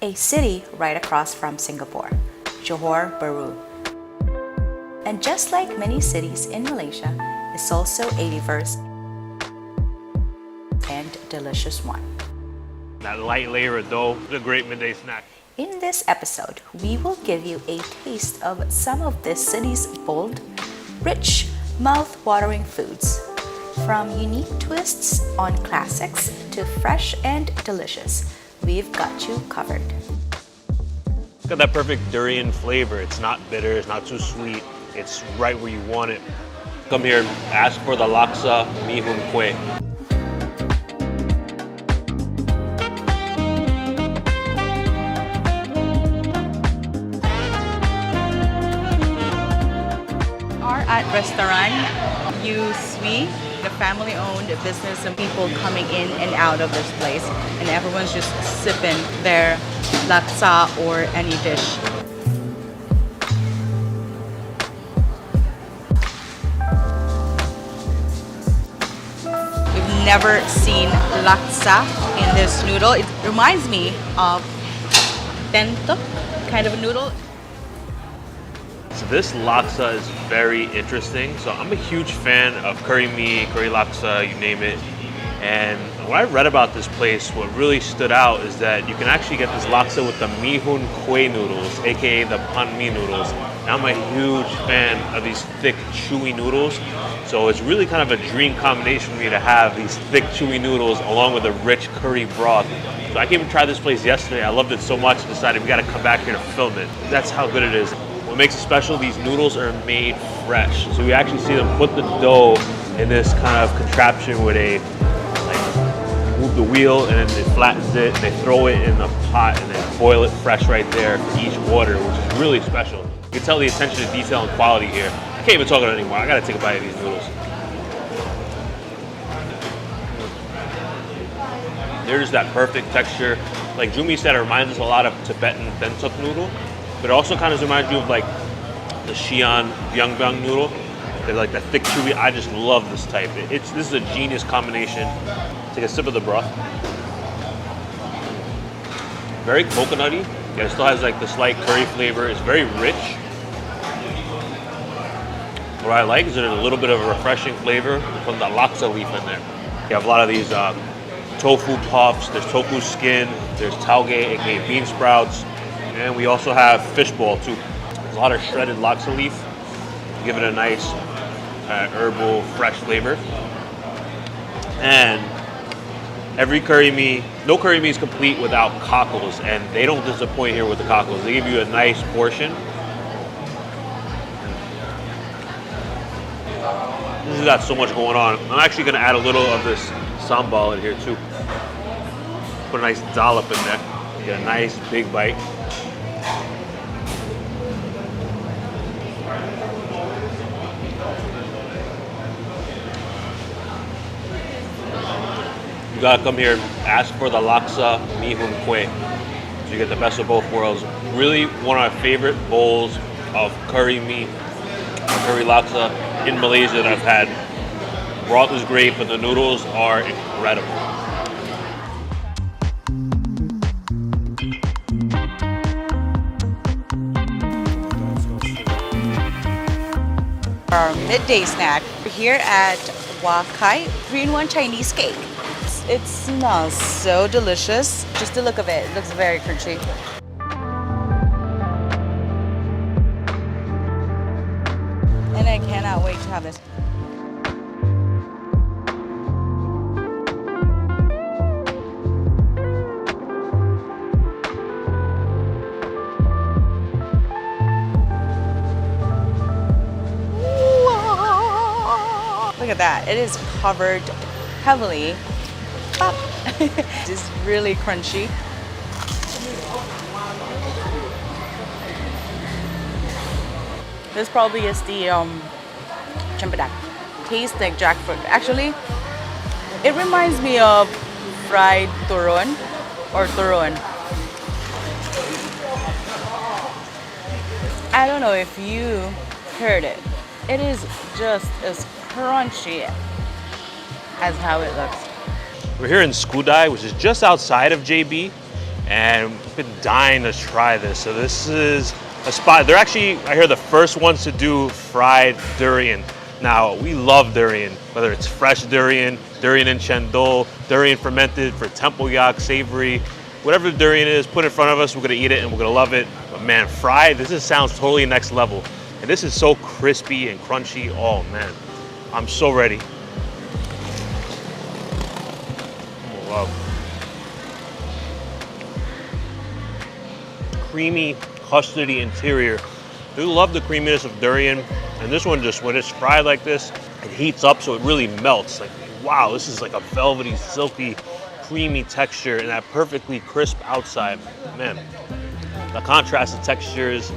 a city right across from Singapore, Johor Bahru. And just like many cities in Malaysia, it's also a diverse and delicious one. That light layer of dough is a great midday snack. In this episode, we will give you a taste of some of this city's bold, rich, mouth-watering foods. From unique twists on classics to fresh and delicious, we've got you covered. Got that perfect durian flavor. It's not bitter, it's not too sweet. It's right where you want it. Come here, ask for the Laksa Mihun Kueh. Our at restaurant, Sui, the family-owned business and people coming in and out of this place, and everyone's just sipping their laksa or any dish. We've never seen laksa in this noodle. It reminds me of bento, kind of a noodle. So this laksa is very interesting. So I'm a huge fan of curry mee, curry laksa, you name it. And what I read about this place, what really stood out is that you can actually get this laksa with the Mihun Kueh noodles, aka the pan mee noodles. And I'm a huge fan of these thick, chewy noodles. So it's really kind of a dream combination for me to have these thick, chewy noodles along with a rich curry broth. So I came and tried this place yesterday. I loved it so much, I decided we gotta come back here to film it. That's how good it is. What makes it special, these noodles are made fresh. So we actually see them put the dough in this kind of contraption with a, like, move the wheel and then it flattens it, and they throw it in the pot and then boil it fresh right there for each order, which is really special. You can tell the attention to detail and quality here. I can't even talk about it anymore. I gotta take a bite of these noodles. There's that perfect texture. Like Jumi said, it reminds us a lot of Tibetan bentuk noodle. But it also kind of reminds you of like the Xi'an Biangbang noodle. They're like the thick chewy. I just love this type. This is a genius combination. Take a sip of the broth. Very coconutty. Yet it still has like the slight curry flavor. It's very rich. What I like is there's a little bit of a refreshing flavor from the laksa leaf in there. You have a lot of these tofu puffs. There's tofu skin. There's tauge, aka bean sprouts. And we also have fishball too. There's a lot of shredded laksa leaf. Give it a nice herbal, fresh flavor. And every curry mee, no curry mee is complete without cockles, and they don't disappoint here with the cockles. They give you a nice portion. This has got so much going on. I'm actually gonna add a little of this sambal in here too. Put a nice dollop in there. Get a nice big bite. You gotta come here, ask for the Laksa Mihun Kueh. So you get the best of both worlds. Really one of my favorite bowls of curry mee, curry laksa in Malaysia that I've had. Broth is great, but the noodles are incredible. Our midday snack here at Wakai 3-in-1 Chinese cake. It smells so delicious. Just the look of it, it looks very crunchy. And I cannot wait to have this. Look at that, it is covered heavily. It's really crunchy. This probably is the chempedak. Tastes like jackfruit. Actually, it reminds me of fried turon or turon. I don't know if you heard it. It is just as crunchy as how it looks. We're here in Skudai, which is just outside of JB, and been dying to try this. So this is a spot. They're actually, I hear, the first ones to do fried durian. Now, we love durian, whether it's fresh durian, durian in chendol, durian fermented for tempoyak, savory, whatever the durian is, put it in front of us, we're gonna eat it and we're gonna love it. But man, fried, sounds totally next level. And this is so crispy and crunchy. Oh man, I'm so ready. Oh, wow. Creamy, custardy interior. I do love the creaminess of durian. And this one, just when it's fried like this, it heats up so it really melts. Like, wow, this is like a velvety, silky, creamy texture and that perfectly crisp outside. Man, the contrast of textures,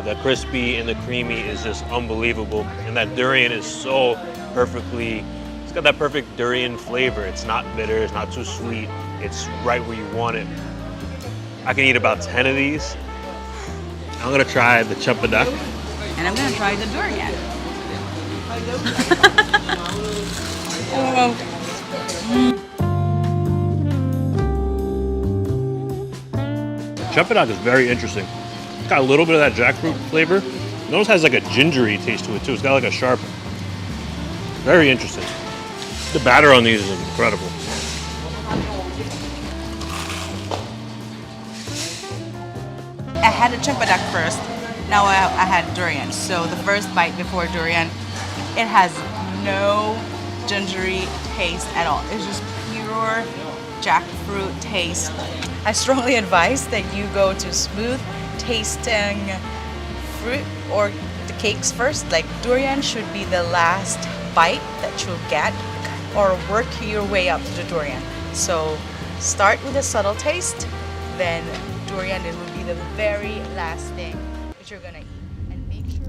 the crispy and the creamy is just unbelievable. And that durian is so perfectly, it's got that perfect durian flavor. It's not bitter, it's not too sweet. It's right where you want it. I can eat about 10 of these. I'm gonna try the Chempedak. And I'm gonna try the durian. Chempedak is very interesting. It's got a little bit of that jackfruit flavor. It almost has like a gingery taste to it too. It's got like a sharp, very interesting. The batter on these is incredible. I had the Chempedak first. Now I had durian. So the first bite before durian, it has no gingery taste at all. It's just pure jackfruit taste. I strongly advise that you go to smooth tasting fruit or the cakes first. Like durian should be the last bite that you'll get, or work your way up to the durian. So start with a subtle taste, then durian, it will be the very last thing that you're gonna eat. And make sure.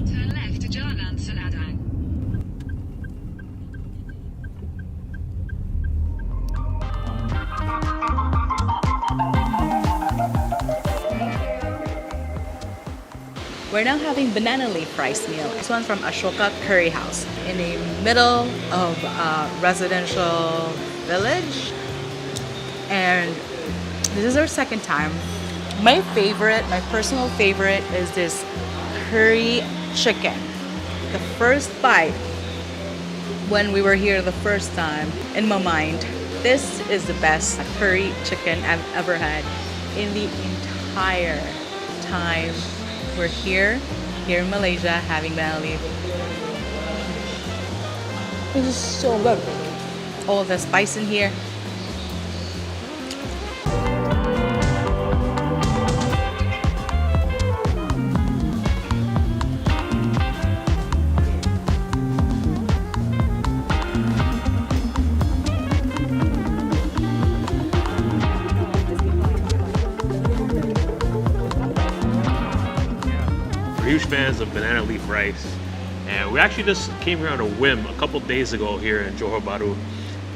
Turn left to Jalan Seladang. We're now having banana leaf rice meal. This one from Ashoka Curry House in the middle of a residential village. And this is our second time. My personal favorite is this curry chicken. The first bite, when we were here the first time, in my mind, this is the best curry chicken I've ever had in the entire time we're here in Malaysia having banana leaf. This is so good. All the spice in here. Huge fans of banana leaf rice, and we actually just came here on a whim a couple days ago here in Johor Bahru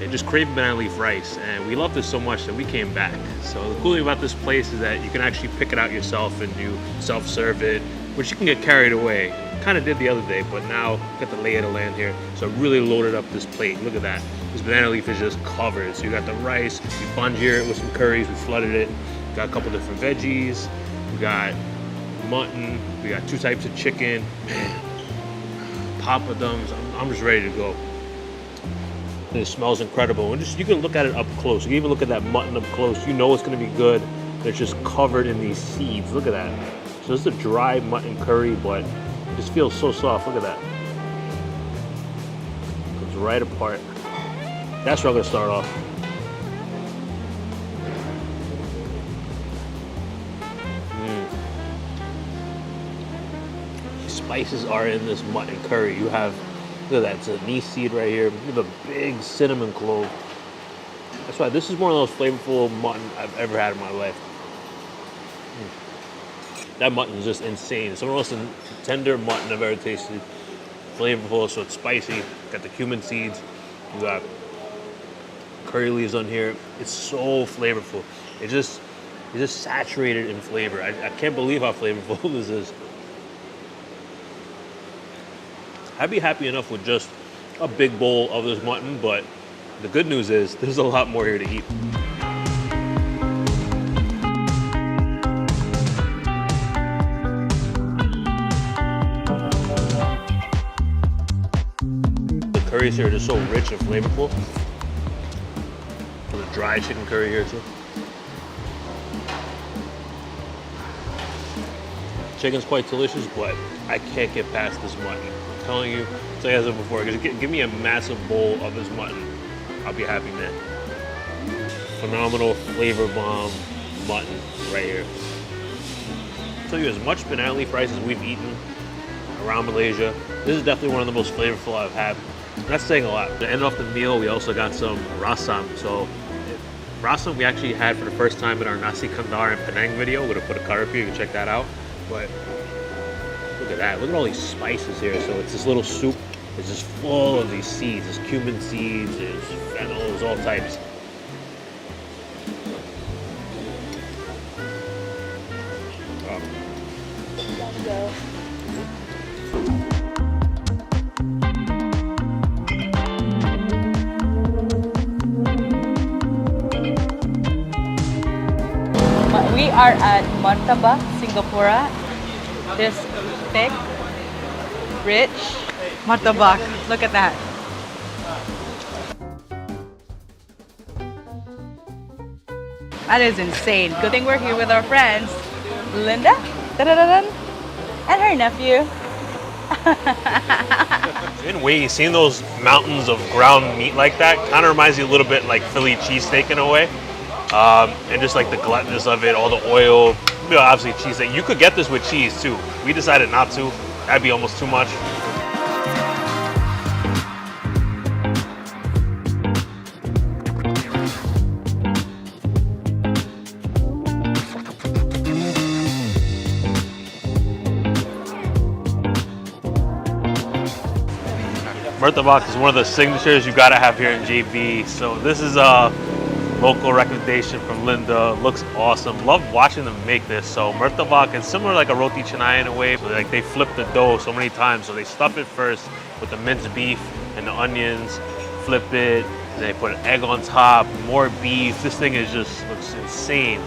and just craved banana leaf rice, and we loved it so much that we came back. So the cool thing about this place is that you can actually pick it out yourself and you self-serve it, which you can get carried away. Kind of did the other day, but now got the lay of the land here. So I really loaded up this plate. Look at that. This banana leaf is just covered. So you got the rice, we bungee it with some curries, we flooded it. Got a couple different veggies. We got mutton, we got 2 types of chicken, man, papadums. I'm just ready to go. It smells incredible, and just you can look at it up close. You can even look at that mutton up close. You know it's going to be good. It's just covered in these seeds. Look at that. So it's a dry mutton curry, but it just feels so soft. Look at that. Comes right apart. That's where I'm going to start off. Spices are in this mutton curry. You have, look at that, it's an anise seed right here. You have a big cinnamon clove. That's why this is one of those flavorful mutton I've ever had in my life. That mutton is just insane. It's some of the most tender mutton I've ever tasted. Flavorful, so it's spicy. Got the cumin seeds. You got curry leaves on here. It's so flavorful. It's just saturated in flavor. I can't believe how flavorful this is. I'd be happy enough with just a big bowl of this mutton, but the good news is there's a lot more here to eat. curries here are just so rich and flavorful. The dry chicken curry here too. Chicken's quite delicious, but I can't get past this mutton. I'm telling you, like I said before, give me a massive bowl of this mutton. I'll be happy, man. Phenomenal flavor bomb mutton right here. I'll tell you, as much banana leaf rice as we've eaten around Malaysia, this is definitely one of the most flavorful I've had. And that's saying a lot. To end off the meal, we also got some rasam. So rasam we actually had for the first time in our nasi kandar and Penang video. We're gonna put a card up here, you can check that out. But look at that, look at all these spices here. So it's this little soup, it's just full of these seeds. There's cumin seeds, there's fennel, there's all types. We are at Murtabak, Singapore. This thick, rich Murtabak. Look at that. That is insane. Good thing we're here with our friends, Linda, and her nephew. In way, seeing those mountains of ground meat like that kind of reminds you a little bit like Philly cheesesteak in a way. And just like the gluttonous of it, all the oil, you know, obviously cheesesteak. You could get this with cheese too. We decided not to. That'd be almost too much. Murtabak is one of the signatures you gotta have here in JB. So this is a local recommendation from Linda. Looks awesome. Love watching them make this. So Murtabak is similar like a roti canai in a way. So like they flip the dough so many times. So they stuff it first with the minced beef and the onions, flip it, and they put an egg on top, more beef. This thing is just looks insane.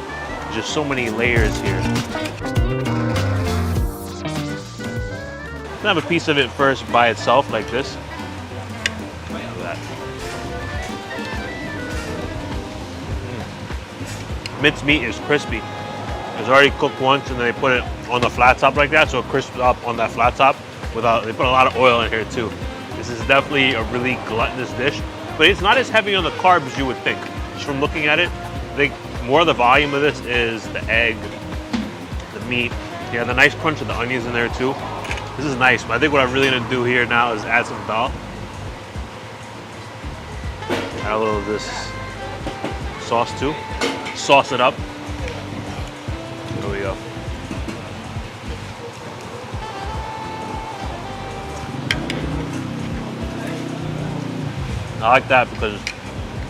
Just so many layers here. Have a piece of it first by itself like this. Minced meat is crispy. It's already cooked once and then they put it on the flat top like that, so it crisps up on that flat top. They put a lot of oil in here too. This is definitely a really gluttonous dish, but it's not as heavy on the carbs as you would think. Just from looking at it, I think more of the volume of this is the egg, the meat. Yeah, the nice crunch of the onions in there too. This is nice, but I think what I'm really gonna do here now is add some dal. Add a little of this sauce too. Sauce it up. There we go. I like that because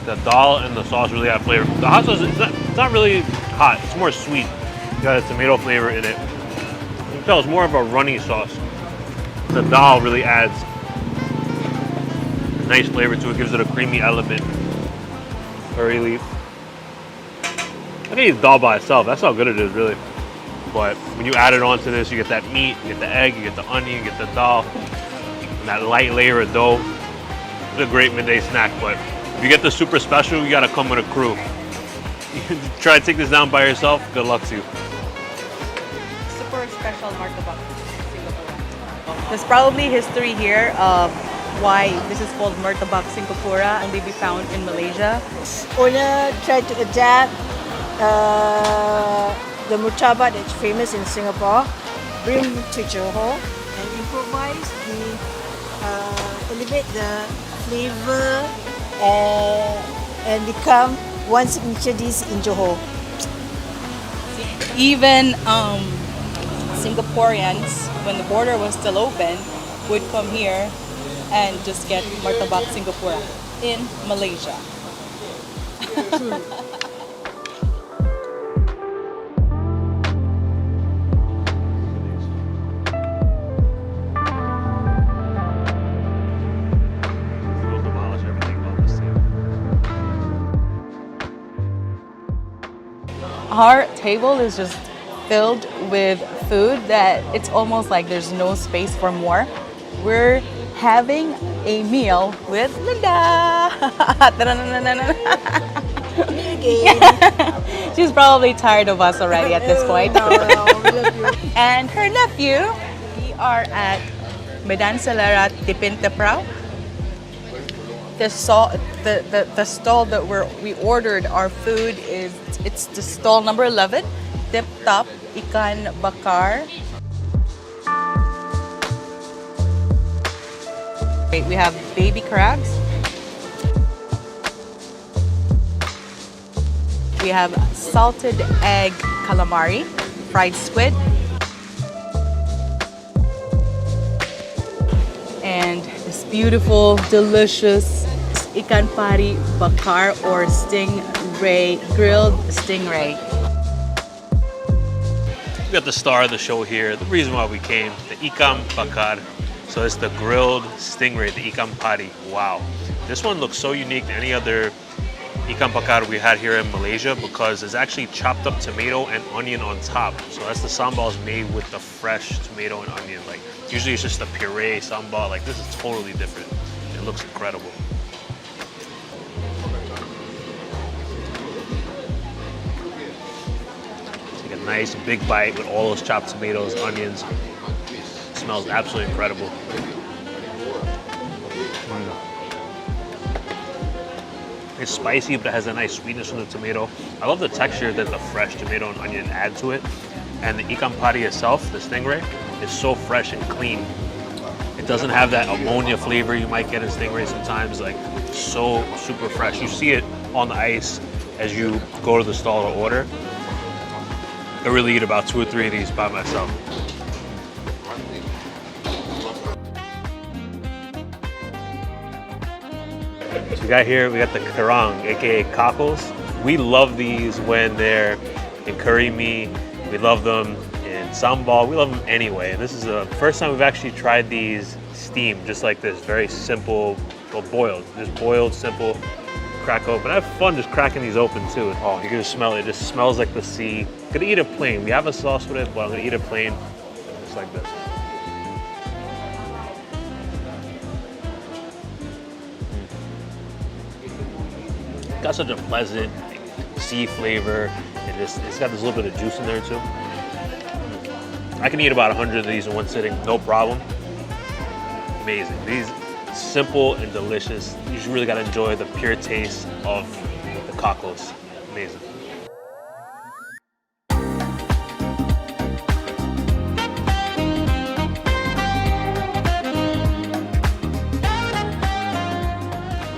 the dal and the sauce really have flavor. The hot sauce it's not really hot, it's more sweet. It's got a tomato flavor in it. You can tell it's more of a runny sauce. The dal really adds a nice flavor to it, gives it a creamy element. Curry leaf. I can eat dal by itself, that's how good it is really. But when you add it onto this, you get that meat, you get the egg, you get the onion, you get the dal, and that light layer of dough. It's a great midday snack, but if you get the super special, you gotta come with a crew. You try to take this down by yourself, good luck to you. Super special Murtabak, Singapore. There's probably history here of why this is called Murtabak Singapore, only be found in Malaysia. Owner tried to adapt the murtabak that's famous in Singapore, bring to Johor and improvise, elevate the flavor and become one signature dish in Johor. Even Singaporeans, when the border was still open, would come here and just get Murtabak Singapore in Malaysia. Our table is just filled with food that it's almost like there's no space for more. We're having a meal with Linda. She's probably tired of us already at this point. No, we love you. And her nephew. We are at Medan Salera Tipinte Prao. The stall that we ordered our food it's the stall number 11, Tip Top Ikan Bakar. We have baby crabs. We have salted egg calamari, fried squid, and this beautiful, delicious ikan pari bakar or stingray, grilled stingray. We got the star of the show here. The reason why we came, the ikan bakar. So it's the grilled stingray, the ikan pari. Wow. This one looks so unique to any other ikan bakar we had here in Malaysia because it's actually chopped up tomato and onion on top. So that's the sambal is made with the fresh tomato and onion. Like usually it's just a puree sambal. Like this is totally different. It looks incredible. Take a nice big bite with all those chopped tomatoes, onions. It smells absolutely incredible. It's spicy, but it has a nice sweetness from the tomato. I love the texture that the fresh tomato and onion add to it. And the ikan pari itself, the stingray, is so fresh and clean. It doesn't have that ammonia flavor you might get in stingray sometimes. Like, so super fresh. You see it on the ice as you go to the stall to order. I really eat about 2 or 3 of these by myself. So we got the karang, aka cockles. We love these when they're in curry mee. We love them in sambal. We love them anyway. And this is the first time we've actually tried these steamed, just like this. Very simple, well, boiled. Just boiled, simple, crack open. I have fun just cracking these open too. Oh, you can just smell it. It just smells like the sea. I'm gonna eat it plain. We have a sauce with it, but I'm gonna eat it plain, just like this. Got such a pleasant sea flavor, and it's got this little bit of juice in there too. I can eat about 100 of these in one sitting, no problem. Amazing. These simple and delicious. You just really gotta enjoy the pure taste of the cockles. Amazing.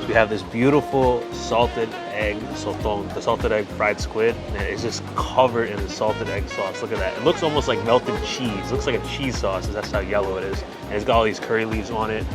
We have this beautiful salted egg sotong, the salted egg fried squid, and it's just covered in the salted egg sauce. Look at that. It looks almost like melted cheese. It looks like a cheese sauce. That's how yellow it is. And it's got all these curry leaves on it.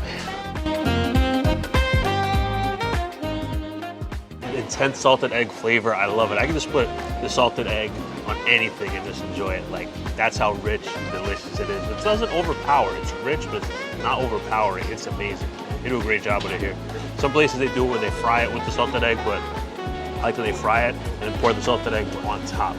Intense salted egg flavor. I love it. I can just put the salted egg on anything and just enjoy it. Like, that's how rich and delicious it is. It doesn't overpower. It's rich, but it's not overpowering. It's amazing. They do a great job with it here. Some places they do it where they fry it with the salted egg, but I like that they fry it and then pour the salted egg on top.